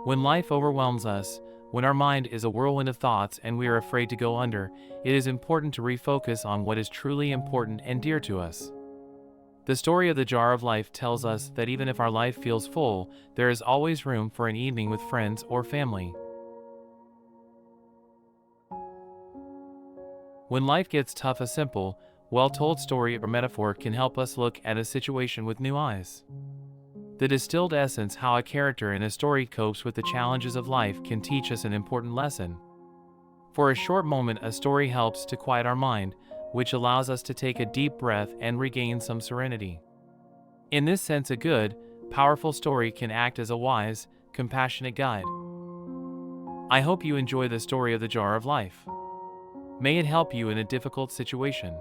When life overwhelms us, when our mind is a whirlwind of thoughts and we are afraid to go under, it is important to refocus on what is truly important and dear to us. The story of the jar of life tells us that even if our life feels full, there is always room for an evening with friends or family. When life gets tough, a simple, well-told story or metaphor can help us look at a situation with new eyes. The distilled essence how a character in a story copes with the challenges of life can teach us an important lesson. For a short moment, a story helps to quiet our mind, which allows us to take a deep breath and regain some serenity. In this sense, a good, powerful story can act as a wise, compassionate guide. I hope you enjoy the story of the jar of life. May it help you in a difficult situation.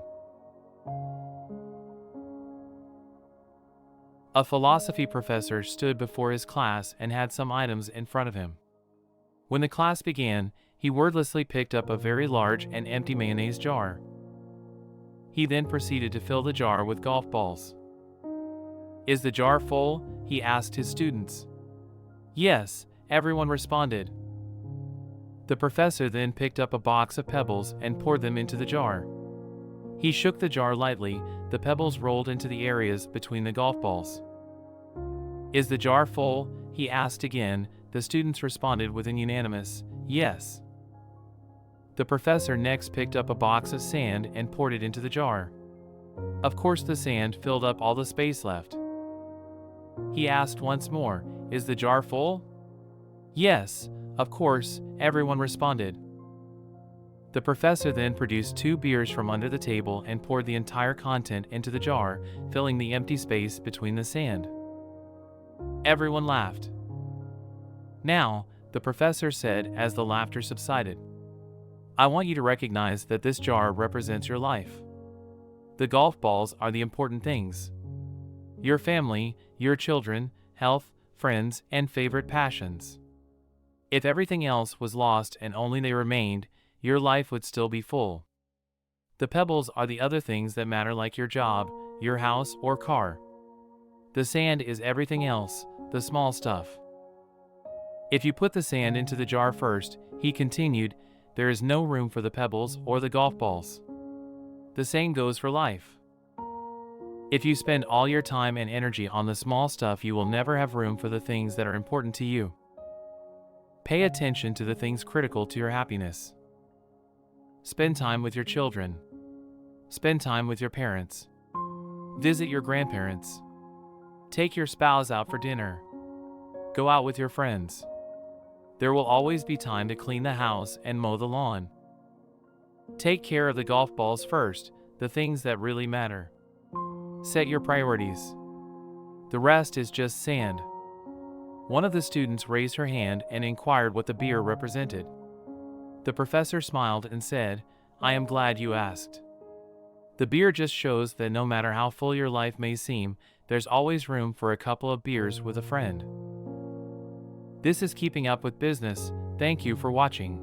A philosophy professor stood before his class and had some items in front of him. When the class began, he wordlessly picked up a very large and empty mayonnaise jar. He then proceeded to fill the jar with golf balls. "Is the jar full?" he asked his students. "Yes," everyone responded. The professor then picked up a box of pebbles and poured them into the jar. He shook the jar lightly, the pebbles rolled into the areas between the golf balls. "Is the jar full?" he asked again. The students responded with an unanimous, "Yes." The professor next picked up a box of sand and poured it into the jar. Of course, the sand filled up all the space left. He asked once more, "Is the jar full?" "Yes, of course," everyone responded. The professor then produced 2 beers from under the table and poured the entire content into the jar, filling the empty space between the sand. Everyone laughed. "Now," the professor said as the laughter subsided, "I want you to recognize that this jar represents your life. The golf balls are the important things. Your family, your children, health, friends, and favorite passions. If everything else was lost and only they remained, your life would still be full. The pebbles are the other things that matter, like your job, your house, or car. The sand is everything else, the small stuff. If you put the sand into the jar first," he continued, "there is no room for the pebbles or the golf balls. The same goes for life. If you spend all your time and energy on the small stuff, you will never have room for the things that are important to you. Pay attention to the things critical to your happiness. Spend time with your children. Spend time with your parents. Visit your grandparents. Take your spouse out for dinner. Go out with your friends. There will always be time to clean the house and mow the lawn. Take care of the golf balls first, the things that really matter. Set your priorities. The rest is just sand." One of the students raised her hand and inquired what the beer represented. The professor smiled and said, "I am glad you asked. The beer just shows that no matter how full your life may seem, there's always room for a couple of beers with a friend." This is Keeping Up with Business. Thank you for watching.